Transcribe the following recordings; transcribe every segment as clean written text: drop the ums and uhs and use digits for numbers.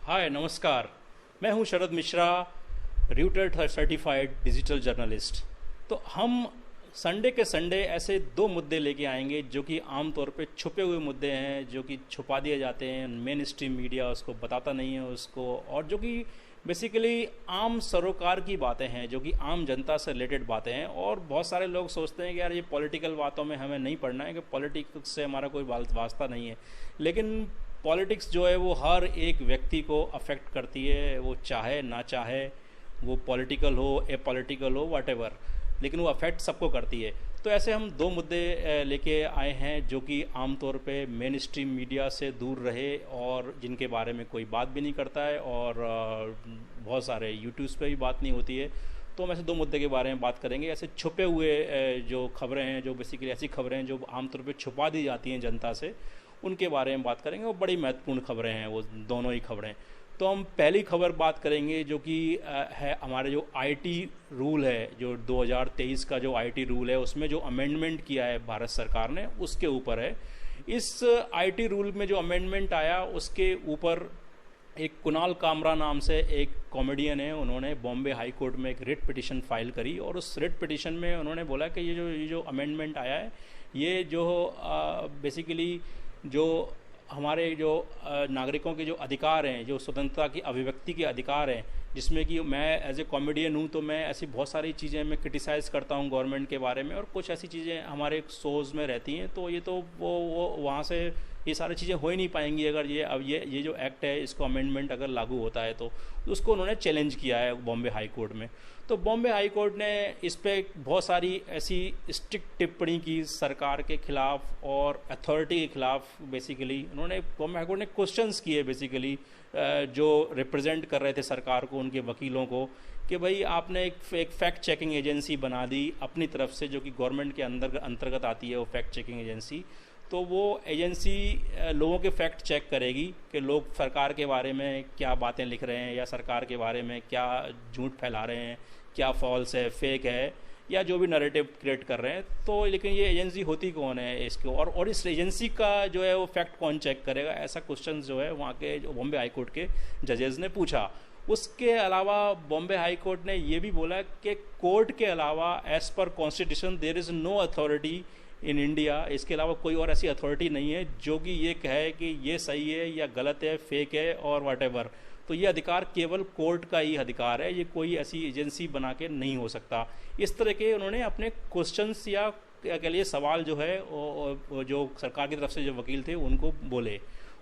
हाय नमस्कार। मैं हूं शरद मिश्रा, र्यूटर सर्टिफाइड डिजिटल जर्नलिस्ट। तो हम संडे के संडे ऐसे दो मुद्दे लेके आएंगे जो कि आमतौर पे छुपे हुए मुद्दे हैं, जो कि छुपा दिए जाते हैं, मेन स्ट्रीम मीडिया उसको बताता नहीं है उसको, और जो कि बेसिकली आम सरोकार की बातें हैं, जो कि आम जनता से रिलेटेड बातें हैं। और बहुत सारे लोग सोचते हैं कि यार ये पॉलिटिकल बातों में हमें नहीं पढ़ना है, कि पॉलिटिक्स से हमारा कोई वास्ता नहीं है। लेकिन पॉलिटिक्स जो है वो हर एक व्यक्ति को अफेक्ट करती है, वो चाहे ना चाहे, वो पॉलिटिकल हो एपॉलिटिकल हो व्हाटएवर, लेकिन वो अफेक्ट सबको करती है। तो ऐसे हम दो मुद्दे लेके आए हैं जो कि आमतौर पे मेन स्ट्रीम मीडिया से दूर रहे और जिनके बारे में कोई बात भी नहीं करता है, और बहुत सारे यूट्यूब्स पे भी बात नहीं होती है। तो हम ऐसे दो मुद्दे के बारे में बात करेंगे। ऐसे छुपे हुए जो खबरें हैं, जो बेसिकली ऐसी खबरें हैं जो आमतौर पे छुपा दी जाती हैं जनता से, उनके बारे में बात करेंगे। और बड़ी महत्वपूर्ण खबरें हैं वो दोनों ही खबरें। तो हम पहली खबर बात करेंगे जो कि है हमारे जो आईटी रूल है, जो 2023 का जो आईटी रूल है, उसमें जो अमेंडमेंट किया है भारत सरकार ने, उसके ऊपर है। इस आईटी रूल में जो अमेंडमेंट आया उसके ऊपर एक कुणाल कामरा नाम से एक कॉमेडियन है, उन्होंने बॉम्बे हाई कोर्ट में एक रिट पिटिशन फाइल करी। और उस रिट पिटिशन में उन्होंने बोला कि ये जो अमेंडमेंट आया है, ये जो बेसिकली जो हमारे जो नागरिकों के जो अधिकार हैं, जो स्वतंत्रता की अभिव्यक्ति के अधिकार हैं, जिसमें कि मैं एज ए कॉमेडियन हूँ तो मैं ऐसी बहुत सारी चीज़ें मैं क्रिटिसाइज़ करता हूँ गवर्नमेंट के बारे में, और कुछ ऐसी चीज़ें हमारे शोज़ में रहती हैं। तो ये तो वो वहाँ से ये सारी चीज़ें हो ही नहीं पाएंगी अगर ये जो एक्ट है, इसको अमेंडमेंट अगर लागू होता है तो उसको उन्होंने चैलेंज किया है बॉम्बे हाई कोर्ट में। तो बॉम्बे हाई कोर्ट ने इस पर बहुत सारी ऐसी स्ट्रिक्ट टिप्पणी की सरकार के खिलाफ और अथॉरिटी के खिलाफ। बेसिकली उन्होंने बॉम्बे हाई कोर्ट ने क्वेश्चंस किए बेसिकली जो रिप्रेजेंट कर रहे थे सरकार को, उनके वकीलों को, कि भाई आपने एक फैक्ट चेकिंग एजेंसी बना दी अपनी तरफ से, जो कि गवर्नमेंट के अंतर्गत आती है वो फैक्ट चेकिंग एजेंसी। तो वो एजेंसी लोगों के फैक्ट चेक करेगी कि लोग सरकार के बारे में क्या बातें लिख रहे हैं, या सरकार के बारे में क्या झूठ फैला रहे हैं, क्या फॉल्स है, फेक है, या जो भी नैरेटिव क्रिएट कर रहे हैं। तो लेकिन ये एजेंसी होती कौन है इसको, और इस एजेंसी का जो है वो फैक्ट कौन चेक करेगा, ऐसा क्वेश्चन जो है वहाँ के जो बॉम्बे हाई कोर्ट के जजेस ने पूछा। उसके अलावा बॉम्बे हाई कोर्ट ने ये भी बोला कि कोर्ट के अलावा as per constitution there is no authority in India, इसके अलावा कोई और ऐसी अथॉरिटी नहीं है जो कि ये कहे कि ये सही है या गलत है, फेक है और व्हाटएवर। तो ये अधिकार केवल कोर्ट का ही अधिकार है, ये कोई ऐसी एजेंसी बना के नहीं हो सकता। इस तरह के उन्होंने अपने क्वेश्चंस या कह लिए सवाल जो है जो सरकार की तरफ से जो वकील थे उनको बोले।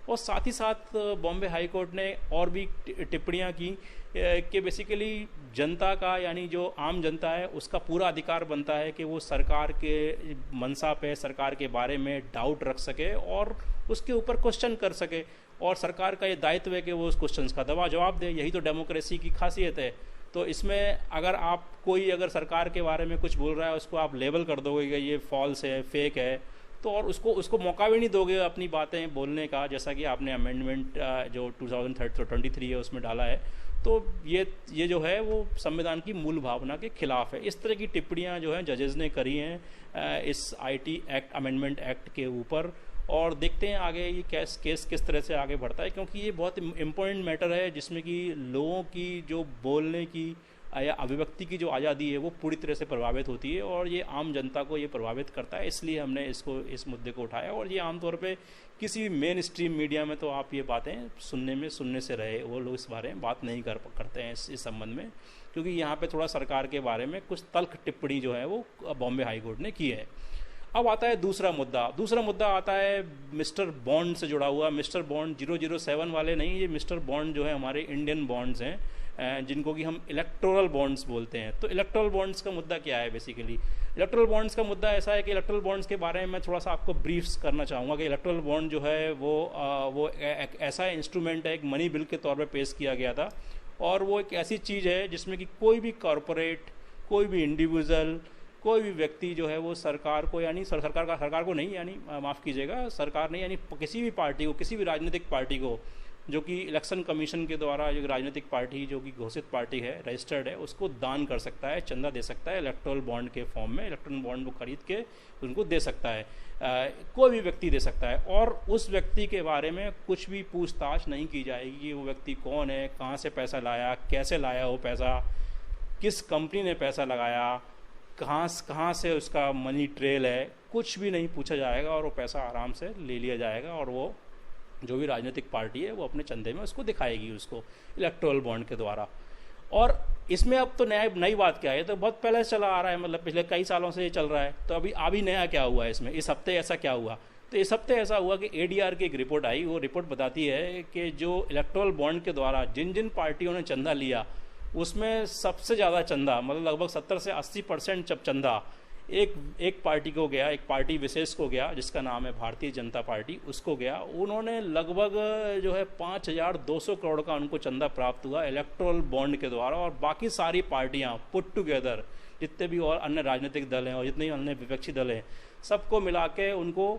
और साथ ही साथ बॉम्बे हाई कोर्ट ने और भी टिप्पणियां की कि बेसिकली जनता का, यानी जो आम जनता है, उसका पूरा अधिकार बनता है कि वो सरकार के मंशा पे, सरकार के बारे में डाउट रख सके और उसके ऊपर क्वेश्चन कर सके, और सरकार का ये दायित्व है कि वो उस क्वेश्चन का जवाब दे। यही तो डेमोक्रेसी की खासियत है। तो इसमें अगर आप कोई अगर सरकार के बारे में कुछ बोल रहा है, उसको आप लेबल कर दोगे कि ये फॉल्स है, फेक है, तो और उसको मौका भी नहीं दोगे अपनी बातें बोलने का, जैसा कि आपने अमेंडमेंट जो 2023 है उसमें डाला है। तो ये जो है वो संविधान की मूल भावना के खिलाफ है। इस तरह की टिप्पणियां जो हैं जजेस ने करी हैं इस आईटी एक्ट अमेंडमेंट एक्ट के ऊपर। और देखते हैं आगे ये केस किस तरह से आगे बढ़ता है, क्योंकि ये बहुत इम्पोर्टेंट मैटर है जिसमें कि लोगों की जो बोलने की या अभिव्यक्ति की जो आज़ादी है वो पूरी तरह से प्रभावित होती है, और ये आम जनता को ये प्रभावित करता है। इसलिए हमने इस मुद्दे को उठाया। और ये आमतौर पे किसी भी मेन स्ट्रीम मीडिया में तो आप ये बातें सुनने से रहे, वो लोग इस बारे में बात नहीं करते हैं इस संबंध में, क्योंकि यहाँ पे थोड़ा सरकार के बारे में कुछ तल्ख टिप्पणी जो है वो बॉम्बे हाई कोर्ट ने की है। अब आता है दूसरा मुद्दा आता है मिस्टर बॉन्ड से जुड़ा हुआ। मिस्टर बॉन्ड 007 वाले नहीं, ये मिस्टर बॉन्ड जो है हमारे इंडियन बॉन्ड्स हैं, जिनको कि हम इलेक्टोरल बॉन्ड्स बोलते हैं। तो इलेक्टोरल बॉन्ड्स का मुद्दा क्या है? बेसिकली इलेक्टोरल बॉन्ड्स का मुद्दा ऐसा है कि इलेक्टोरल बॉन्ड्स के बारे में मैं थोड़ा सा आपको ब्रीफ्स करना चाहूँगा कि इलेक्टोरल बॉन्ड जो है वो एक ऐसा इंस्ट्रूमेंट है, एक मनी बिल के तौर पर पेश किया गया था, और वो एक ऐसी चीज़ है जिसमें कि कोई भी कॉरपोरेट, कोई भी इंडिविजुअल, कोई भी व्यक्ति जो है वो सरकार को, यानी सरकार को नहीं, यानी माफ़ कीजिएगा, सरकार नहीं, यानी किसी भी पार्टी को, किसी भी राजनीतिक पार्टी को जो कि इलेक्शन कमीशन के द्वारा जो राजनीतिक पार्टी जो कि घोषित पार्टी है, रजिस्टर्ड है, उसको दान कर सकता है, चंदा दे सकता है इलेक्टोरल बॉन्ड के फॉर्म में। इलेक्टोरल बॉन्ड को खरीद के उनको दे सकता है, कोई भी व्यक्ति दे सकता है। और उस व्यक्ति के बारे में कुछ भी पूछताछ नहीं की जाएगी कि वो व्यक्ति कौन है, कहाँ से पैसा लाया, कैसे लाया वो पैसा, किस कंपनी ने पैसा लगाया, कहाँ से उसका मनी ट्रेल है, कुछ भी नहीं पूछा जाएगा और वो पैसा आराम से ले लिया जाएगा। और वो जो भी राजनीतिक पार्टी है वो अपने चंदे में उसको दिखाएगी, उसको इलेक्टोरल बॉन्ड के द्वारा। और इसमें अब तो नई बात क्या है, तो बहुत पहले से चला आ रहा है, मतलब पिछले कई सालों से ये चल रहा है। तो अभी नया क्या हुआ है इसमें, इस हफ्ते ऐसा क्या हुआ? तो इस हफ्ते ऐसा हुआ कि एडीआर की एक रिपोर्ट आई, वो रिपोर्ट बताती है कि जो इलेक्टोरल बॉन्ड के द्वारा जिन जिन पार्टियों ने चंदा लिया, उसमें सबसे ज़्यादा चंदा, मतलब लगभग 70 से 80% चंदा एक पार्टी को गया, एक पार्टी विशेष को गया जिसका नाम है भारतीय जनता पार्टी, उसको गया। उन्होंने लगभग जो है 5200 करोड़ का उनको चंदा प्राप्त हुआ इलेक्टोरल बॉन्ड के द्वारा। और बाकी सारी पार्टियां पुट टुगेदर, जितने भी और अन्य राजनीतिक दल हैं और जितने भी अन्य विपक्षी दल हैं, सबको मिला के उनको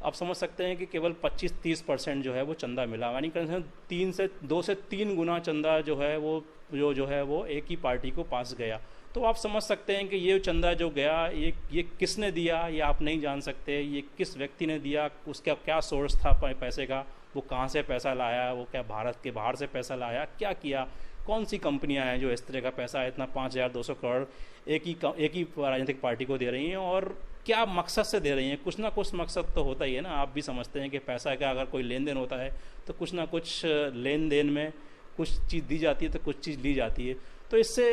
आप समझ सकते हैं कि केवल 25-30% जो है वो चंदा मिला। यानी कम से 2 से 3 गुना चंदा जो है वो एक ही पार्टी को पास गया। तो आप समझ सकते हैं कि ये चंदा जो गया, ये किसने दिया ये आप नहीं जान सकते, ये किस व्यक्ति ने दिया, उसका क्या सोर्स था पैसे का, वो कहाँ से पैसा लाया, वो क्या भारत के बाहर से पैसा लाया, क्या किया, कौन सी कंपनियां हैं जो इस तरह का पैसा इतना 5200 करोड़ एक ही राजनीतिक पार्टी को दे रही हैं, और क्या मकसद से दे रही हैं। कुछ ना कुछ मकसद तो होता ही है ना, आप भी समझते हैं कि पैसा का अगर कोई लेन देन होता है तो कुछ ना कुछ लेन देन में कुछ चीज़ दी जाती है तो कुछ चीज़ ली जाती है। तो इससे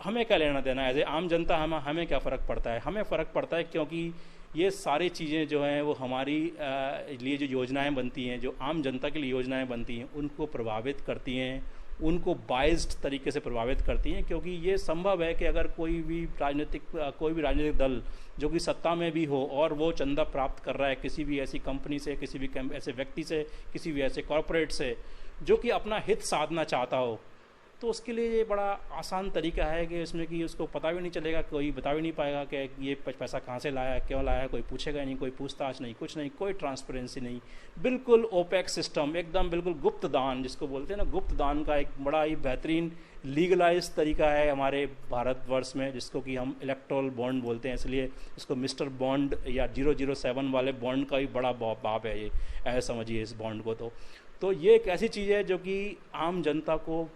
हमें क्या लेना देना है, एज ए आम जनता हमें क्या फ़र्क पड़ता है? हमें फ़र्क पड़ता है क्योंकि ये सारी चीज़ें जो हैं वो हमारी लिए जो योजनाएं बनती हैं, जो आम जनता के लिए योजनाएं बनती हैं, उनको प्रभावित करती हैं, उनको बाइज्ड तरीके से प्रभावित करती हैं। क्योंकि ये संभव है कि अगर कोई भी राजनीतिक दल जो कि सत्ता में भी हो और वो चंदा प्राप्त कर रहा है किसी भी ऐसी कंपनी से, किसी भी ऐसे व्यक्ति से, किसी भी ऐसे कॉरपोरेट से जो कि अपना हित साधना चाहता हो, तो उसके लिए ये बड़ा आसान तरीका है कि इसमें कि उसको पता भी नहीं चलेगा, कोई बता भी नहीं पाएगा कि ये पैसा कहाँ से लाया, क्यों लाया, कोई पूछेगा नहीं, कोई पूछताछ नहीं, कुछ नहीं, कोई ट्रांसपेरेंसी नहीं, बिल्कुल ओपेक सिस्टम, एकदम बिल्कुल गुप्त दान जिसको बोलते हैं ना, गुप्त दान का एक बड़ा ही बेहतरीन लीगलाइज तरीका है हमारे भारतवर्ष में, जिसको कि हम इलेक्टोरल बॉन्ड बोलते हैं। इसलिए इसको मिस्टर बॉन्ड या 007 वाले बॉन्ड का भी बड़ा बाप है ये, ऐसे समझिए इस बॉन्ड को। तो ये एक ऐसी चीज़ है जो कि आम जनता को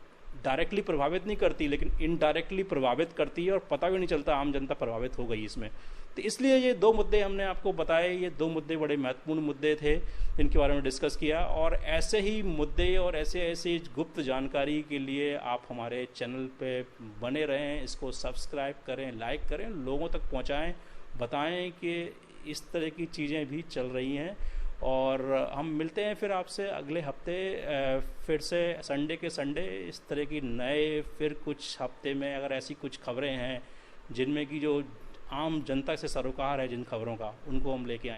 डायरेक्टली प्रभावित नहीं करती, लेकिन इनडायरेक्टली प्रभावित करती है और पता भी नहीं चलता आम जनता प्रभावित हो गई इसमें। तो इसलिए ये 2 मुद्दे हमने आपको बताए, ये 2 मुद्दे बड़े महत्वपूर्ण मुद्दे थे जिनके बारे में डिस्कस किया। और ऐसे ही मुद्दे और ऐसे गुप्त जानकारी के लिए आप हमारे चैनल पे बने रहें, इसको सब्सक्राइब करें, लाइक करें, लोगों तक पहुँचाएँ, बताएँ कि इस तरह की चीज़ें भी चल रही हैं। और हम मिलते हैं फिर आपसे अगले हफ्ते, फिर से संडे के संडे इस तरह की नए फिर कुछ हफ्ते में अगर ऐसी कुछ खबरें हैं जिनमें कि जो आम जनता से सरोकार है जिन खबरों का, उनको हम लेके आएँ।